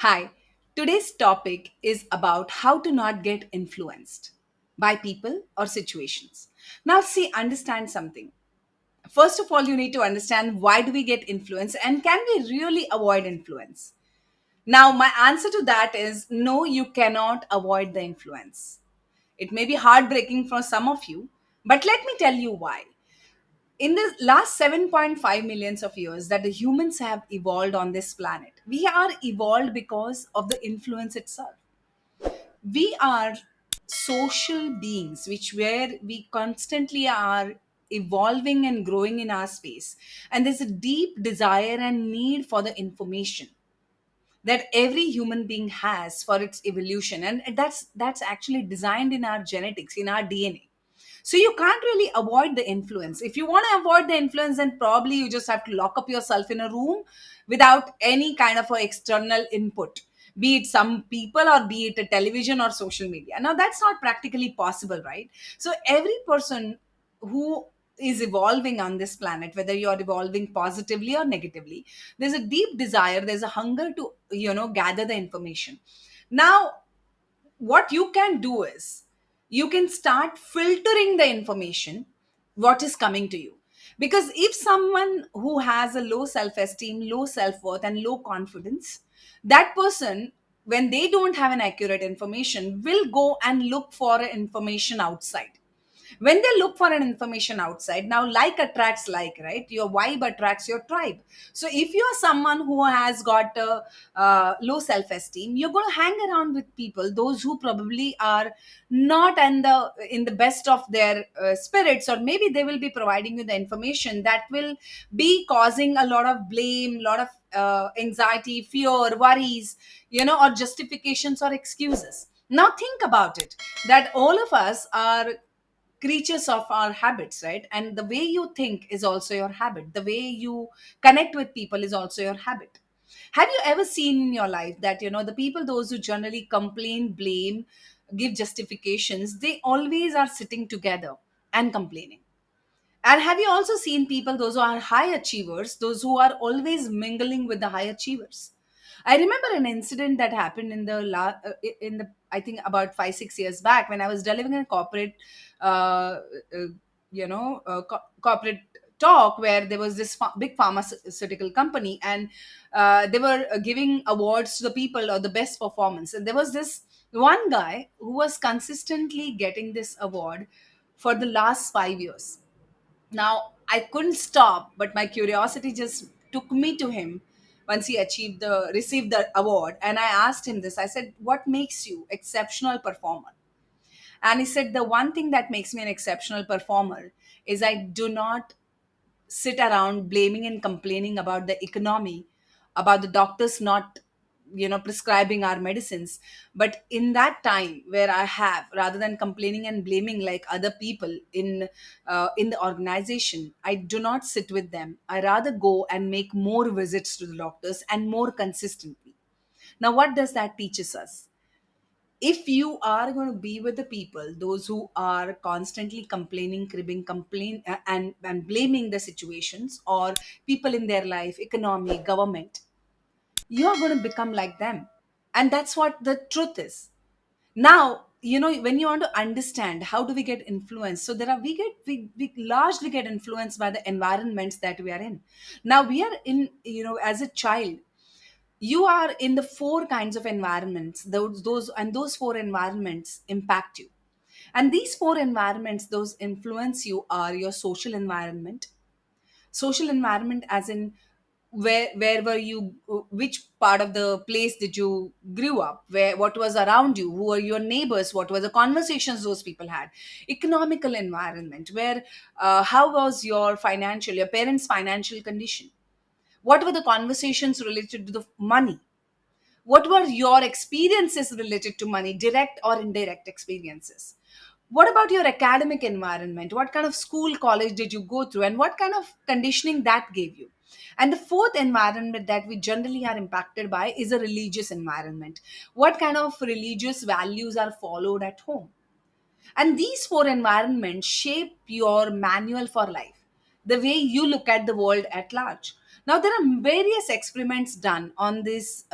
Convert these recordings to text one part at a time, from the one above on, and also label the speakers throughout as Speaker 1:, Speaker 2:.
Speaker 1: Hi, today's topic is about how to not get influenced by people or situations. Now, see, understand something. First of all, you need to understand why do we get influence and can we really avoid influence? Now, my answer to that is no, you cannot avoid the influence. It may be heartbreaking for some of you, but let me tell you why. In the last 7.5 millions of years that the humans have evolved on this planet, we are evolved because of the influence itself. We are social beings which where we constantly are evolving and growing in our space, and there's a deep desire and need for the information that every human being has for its evolution, and that's actually designed in our genetics, in our DNA. So you can't really avoid the influence. If you want to avoid the influence, then probably you just have to lock up yourself in a room without any kind of a external input, be it some people or be it a television or social media. Now that's not practically possible, right? So every person who is evolving on this planet, whether you're evolving positively or negatively, there's a deep desire, there's a hunger to gather the information. Now what you can do is you can start filtering the information what is coming to you, because if someone who has a low self esteem, low self worth and low confidence, that person, when they don't have an accurate information, will go and look for information outside. When they look for an information outside, now like attracts like, right? Your vibe attracts your tribe. So if you are someone who has got a low self-esteem, you're going to hang around with people those who probably are not in the best of their spirits, or maybe they will be providing you the information that will be causing a lot of blame, lot of anxiety, fear, worries, or justifications or excuses. Now think about it, that all of us are creatures of our habits, right? And the way you think is also your habit, the way you connect with people is also your habit. Have you ever seen in your life that the people, those who generally complain, blame, give justifications, they always are sitting together and complaining? And have you also seen people, those who are high achievers, those who are always mingling with the high achievers? I remember an incident that happened in the, I think, about 5 6 years back, when I was delivering a corporate, uh, corporate talk, where there was this big pharmaceutical company, and they were giving awards to the people or the best performance, and there was this one guy who was consistently getting this award for the last 5 years. Now, I couldn't stop, but my curiosity just took me to him once he received the award. And I asked him this. I said, "What makes you exceptional performer?" And he said, "The one thing that makes me an exceptional performer is I do not sit around blaming and complaining about the economy, about the doctors not prescribing our medicines. But in that time where I have, rather than complaining and blaming like other people in the organization, I do not sit with them. I rather go and make more visits to the doctors, and more consistently." Now what does that teaches us? If you are going to be with the people, those who are constantly complaining, cribbing, and blaming the situations or people in their life, economy, government, you are going to become like them. And that's what the truth is. Now, when you want to understand how do we get influenced, so there are we largely get influenced by the environments that we are in. Now we are in, as a child, you are in the four kinds of environments, those four environments impact you. And these four environments, those influence you, are your social environment. Social environment as in, where were you, which part of the place did you grew up, where, what was around you, who were your neighbors, what were the conversations those people had. Economical environment, where how was your parents financial condition, what were the conversations related to the money, what were your experiences related to money, direct or indirect experiences. What about your academic environment, what kind of school, college did you go through, and what kind of conditioning that gave you. And the fourth environment that we generally are impacted by is a religious environment. What kind of religious values are followed at home? And these four environments shape your manual for life, the way you look at the world at large. Now, there are various experiments done on this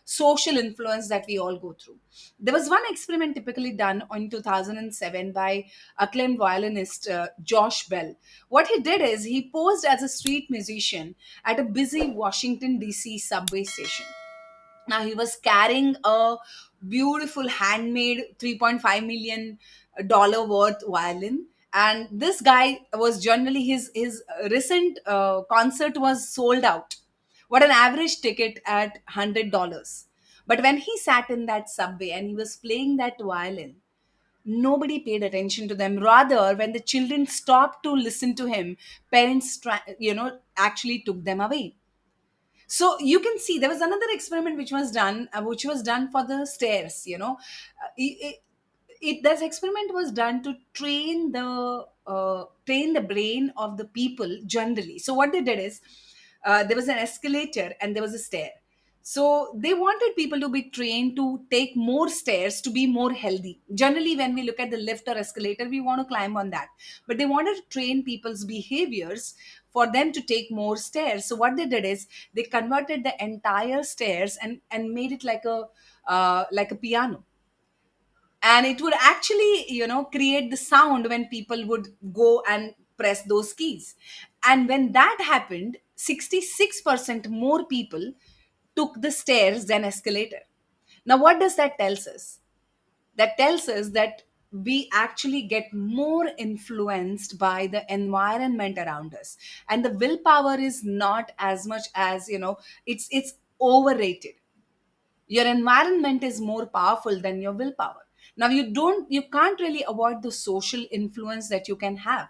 Speaker 1: social influence that we all go through. There was one experiment typically done in 2007 by acclaimed violinist Josh Bell. What he did is he posed as a street musician at a busy Washington, D.C. subway station. Now he was carrying a beautiful handmade $3.5 million worth violin. And this guy was generally his recent concert was sold out. What an average ticket at $100. But when he sat in that subway and he was playing that violin, nobody paid attention to them. Rather, when the children stopped to listen to him, parents actually took them away. So you can see there was another experiment which was done for the stairs. This experiment was done to train the brain of the people generally. So what they did is, there was an escalator and there was a stair. So they wanted people to be trained to take more stairs to be more healthy. Generally, when we look at the lift or escalator, we want to climb on that. But they wanted to train people's behaviors for them to take more stairs. So what they did is they converted the entire stairs and made it like a piano, and it would actually create the sound when people would go and press those keys. And when that happened, 66% more people took the stairs than escalator. Now what does that tells us? That tells us that we actually get more influenced by the environment around us, and the willpower is not as much as it's overrated. Your environment is more powerful than your willpower. Now you can't really avoid the social influence that you can have,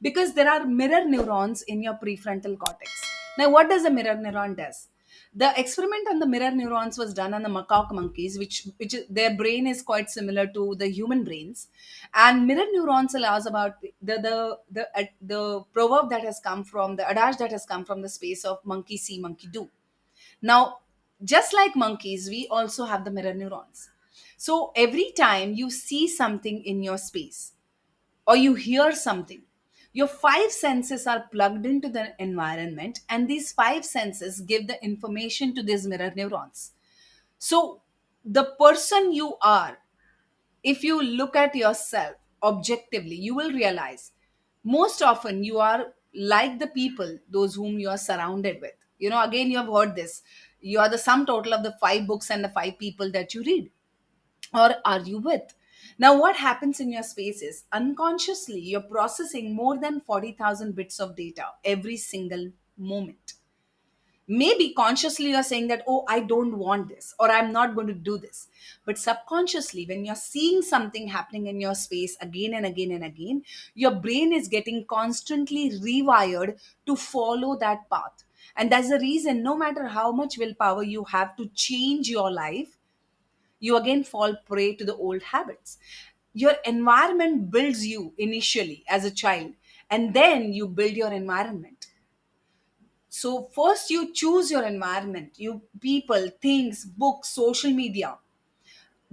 Speaker 1: because there are mirror neurons in your prefrontal cortex. Now what does a mirror neuron does? The experiment on the mirror neurons was done on the macaque monkeys, their brain is quite similar to the human brains. And mirror neurons allows about the proverb that has come from the adage that has come from the space of monkey see monkey do. Now, just like monkeys, we also have the mirror neurons. So every time you see something in your space or you hear something, your five senses are plugged into the environment, and these five senses give the information to these mirror neurons. So, the person you are, if you look at yourself objectively, you will realize most often you are like the people, those whom you are surrounded with. Again, you have heard this. You are the sum total of the five books and the five people that you read or argue with. Now, what happens in your space is unconsciously you're processing more than 40,000 bits of data every single moment. Maybe consciously you're saying that, oh, I don't want this, or I'm not going to do this. But subconsciously, when you're seeing something happening in your space again and again and again, your brain is getting constantly rewired to follow that path. And that's the reason, no matter how much willpower you have to change your life, you again fall prey to the old habits. Your environment builds you initially as a child, and then you build your environment. So first you choose your environment, you people, things, books, social media.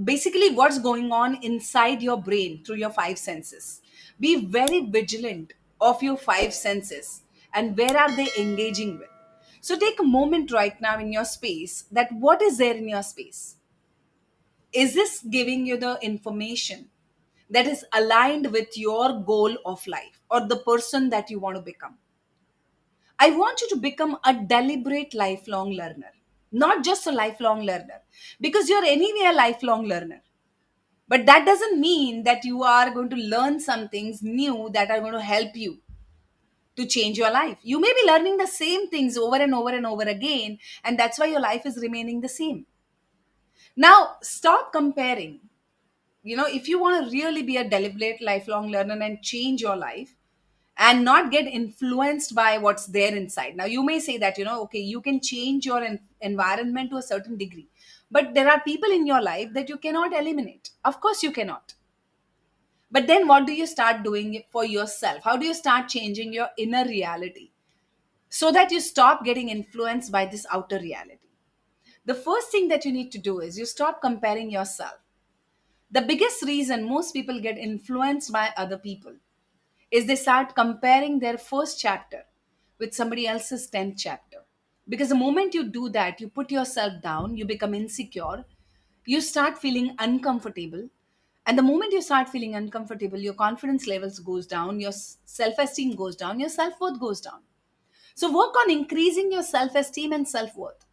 Speaker 1: Basically what's going on inside your brain through your five senses. Be very vigilant of your five senses and where are they engaging with. So take a moment right now in your space, that what is there in your space? Is this giving you the information that is aligned with your goal of life or the person that you want to become? I want you to become a deliberate lifelong learner, not just a lifelong learner, because you're anyway a lifelong learner. But that doesn't mean that you are going to learn some things new that are going to help you to change your life. You may be learning the same things over and over and over again, and that's why your life is remaining the same. Now, stop comparing. If you want to really be a deliberate lifelong learner and change your life, and not get influenced by what's there inside. Now, you may say that, okay, you can change your environment to a certain degree, but there are people in your life that you cannot eliminate. Of course, you cannot. But then, what do you start doing for yourself? How do you start changing your inner reality so that you stop getting influenced by this outer reality? The first thing that you need to do is you stop comparing yourself. The biggest reason most people get influenced by other people is they start comparing their first chapter with somebody else's 10th chapter. Because the moment you do that, you put yourself down, you become insecure, you start feeling uncomfortable. And the moment you start feeling uncomfortable, your confidence levels goes down, your self-esteem goes down, your self-worth goes down. So work on increasing your self-esteem and self-worth.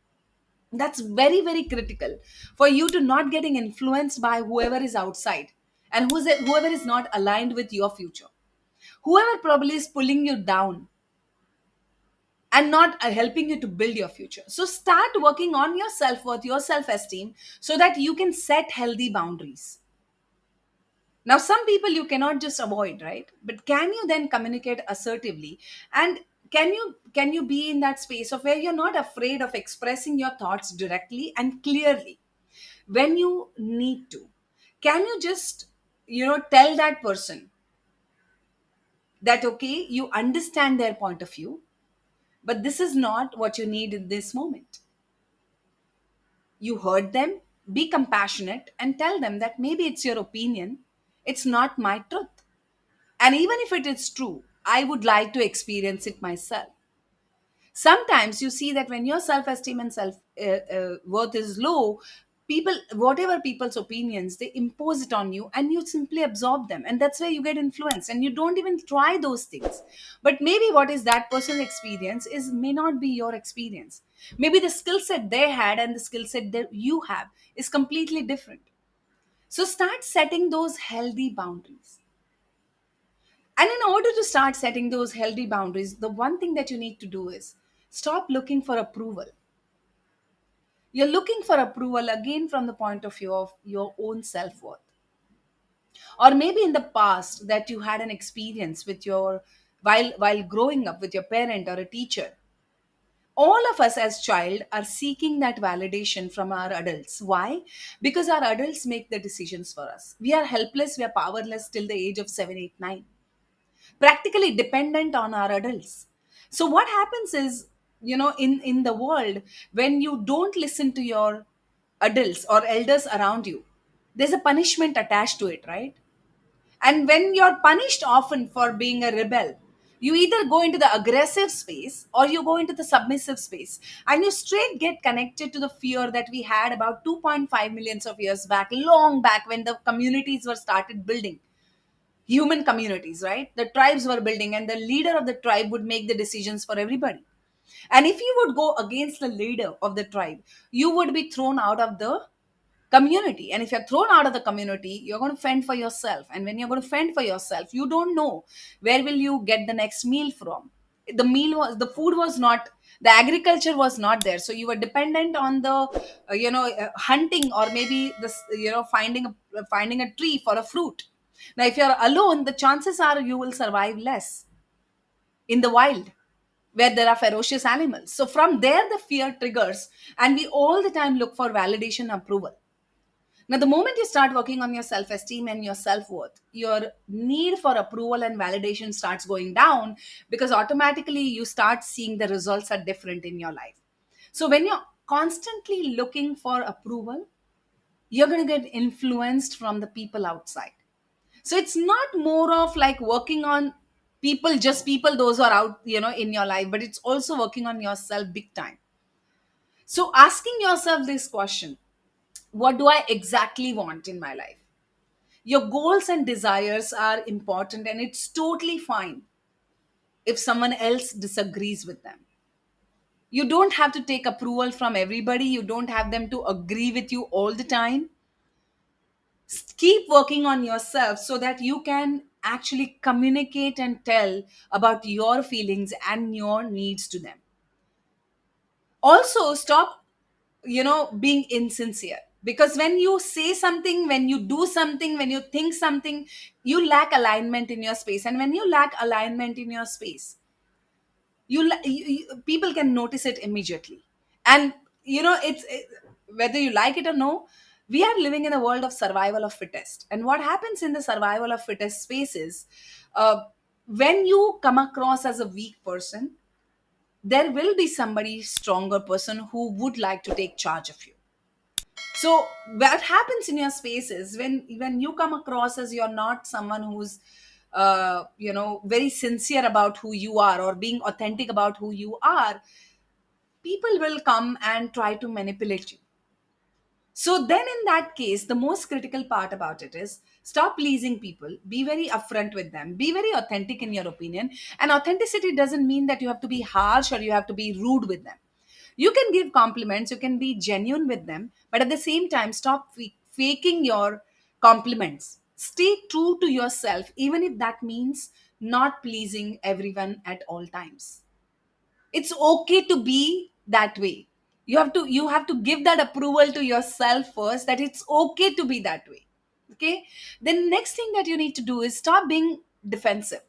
Speaker 1: That's very, very critical for you to not getting influenced by whoever is outside, and whoever is not aligned with your future, whoever probably is pulling you down and not helping you to build your future. So start working on your self-worth, your self-esteem, so that you can set healthy boundaries. Now some people you cannot just avoid, right? But can you then communicate assertively? And can you be in that space of where you're not afraid of expressing your thoughts directly and clearly when you need to? Can you just tell that person that, okay, you understand their point of view, but this is not what you need in this moment. You heard them, be compassionate and tell them that maybe it's your opinion, it's not my truth. And even if it is true, I would like to experience it myself. Sometimes you see that when your self-esteem and self worth is low, people, whatever people's opinions, they impose it on you and you simply absorb them, and that's where you get influenced and you don't even try those things. But maybe what is that person's experience is may not be your experience. Maybe the skill set they had and the skill set that you have is completely different. So start setting those healthy boundaries. And in order to start setting those healthy boundaries, the one thing that you need to do is stop looking for approval. You're looking for approval again from the point of view of your own self worth. Or maybe in the past that you had an experience with your, while growing up with your parent or a teacher. All of us as child are seeking that validation from our adults. Why? Because our adults make the decisions for us. We are helpless, we are powerless till the age of 7, 8, 9, practically dependent on our adults. So what happens is, in the world, when you don't listen to your adults or elders around you, there's a punishment attached to it, right? And when you're punished often for being a rebel, you either go into the aggressive space or you go into the submissive space, and you straight get connected to the fear that we had about 2.5 millions of years back, long back, when the communities were started building, human communities, right? The tribes were building, and the leader of the tribe would make the decisions for everybody. And if you would go against the leader of the tribe, you would be thrown out of the community. And if you're thrown out of the community, you're going to fend for yourself. And when you're going to fend for yourself, you don't know where will you get the next meal from. The food was not, the agriculture was not there, so you were dependent on the hunting, or maybe this, finding a tree for a fruit. Now if you're alone, the chances are you will survive less in the wild, where there are ferocious animals. So from there the fear triggers, and we all the time look for validation, approval. Now, the moment you start working on your self esteem and your self worth, your need for approval and validation starts going down, because automatically you start seeing the results are different in your life. So, when you're constantly looking for approval, you're going to get influenced from the people outside. So, it's not more of like working on people, just people, those who are out, in your life, but it's also working on yourself big time. So, asking yourself this question: what do I exactly want in my life? Your goals and desires are important, and it's totally fine if someone else disagrees with them. You don't have to take approval from everybody, you don't have them to agree with you all the time. Keep working on yourself so that you can actually communicate and tell about your feelings and your needs to them. Also, stop being insincere, because when you say something, when you do something, when you think something, you lack alignment in your space. And when you lack alignment in your space, people can notice it immediately. And whether you like it or no, we are living in a world of survival of fittest. And what happens in the survival of fittest spaces, uh, when you come across as a weak person, there will be somebody stronger person who would like to take charge of you. So what happens in your space is, when you come across as you're not someone who's very sincere about who you are or being authentic about who you are, people will come and try to manipulate you. So then in that case, the most critical part about it is stop pleasing people, be very upfront with them, be very authentic in your opinion. And authenticity doesn't mean that you have to be harsh or you have to be rude with them. You can give compliments, you can be genuine with them, but at the same time, stop faking your compliments. Stay true to yourself, even if that means not pleasing everyone at all times. It's okay to be that way. You have to give that approval to yourself first, that it's okay to be that way. Okay. The next thing that you need to do is stop being defensive.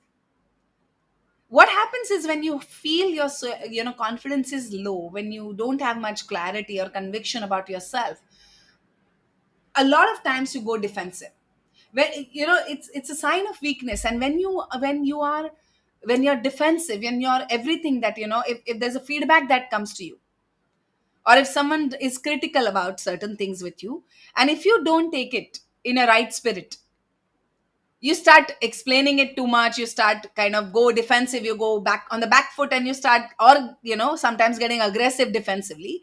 Speaker 1: What happens is when you feel your confidence is low, when you don't have much clarity or conviction about yourself, a lot of times you go defensive, where it's a sign of weakness. And when you're defensive, when you're everything that if there's a feedback that comes to you, or if someone is critical about certain things with you, and if you don't take it in a right spirit, you start explaining it too much, you start kind of go defensive, you go back on the back foot, and you start, or sometimes getting aggressive defensively,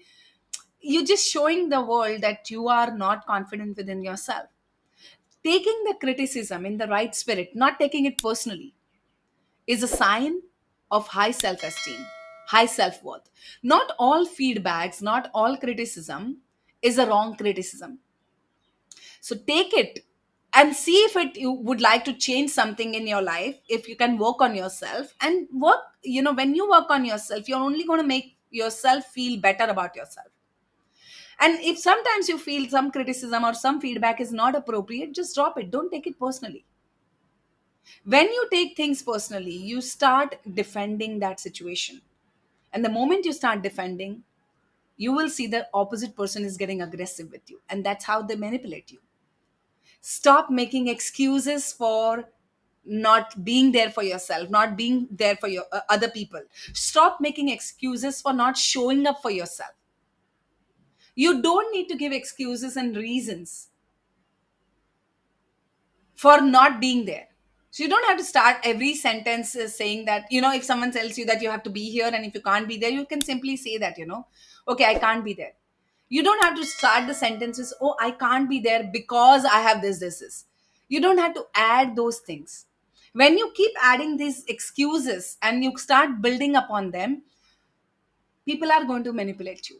Speaker 1: you're just showing the world that you are not confident within yourself. Taking the criticism in the right spirit, not taking it personally, is a sign of high self esteem, high self worth. Not all feedbacks, not all criticism is a wrong criticism. So take it and see if you would like to change something in your life, if you can work on yourself and work. When you work on yourself, you're only going to make yourself feel better about yourself. And if sometimes you feel some criticism or some feedback is not appropriate, just drop it. Don't take it personally. When you take things personally, you start defending that situation. And the moment you start defending, you will see the opposite person is getting aggressive with you. And that's how they manipulate you. Stop making excuses for not being there for yourself, not being there for your other people. Stop making excuses for not showing up for yourself. You don't need to give excuses and reasons for not being there. So you don't have to start every sentence saying that, if someone tells you that you have to be here, and if you can't be there, you can simply say that, okay, I can't be there. You don't have to start the sentences, oh, I can't be there because I have this. You don't have to add those things. When you keep adding these excuses and you start building upon them, people are going to manipulate you,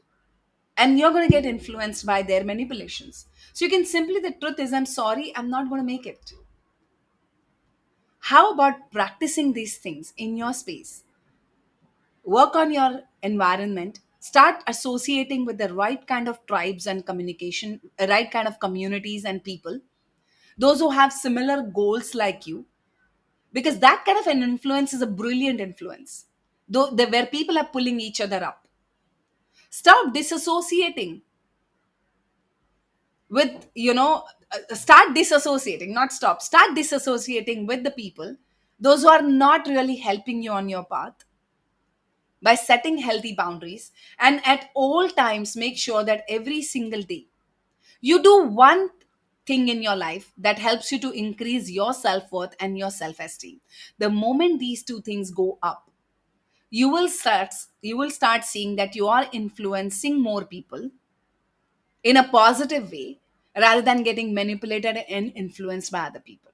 Speaker 1: and you're going to get influenced by their manipulations. So you can simply, the truth is, I'm sorry, I'm not going to make it. How about practicing these things in your space? Work on your environment. Start associating with the right kind of tribes and communication, right kind of communities and people, those who have similar goals like you, because that kind of an influence is a brilliant influence. Though where people are pulling each other up. Stop disassociating with, start disassociating, not stop. Start disassociating with the people, those who are not really helping you on your path, by setting healthy boundaries. And at all times, make sure that every single day you do one thing in your life that helps you to increase your self-worth and your self-esteem. The moment these two things go up, you will start seeing that you are influencing more people in a positive way, rather than getting manipulated and influenced by other people.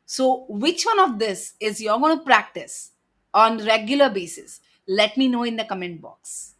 Speaker 1: So which one of this is you're going to practice on regular basis? Let me know in the comment box.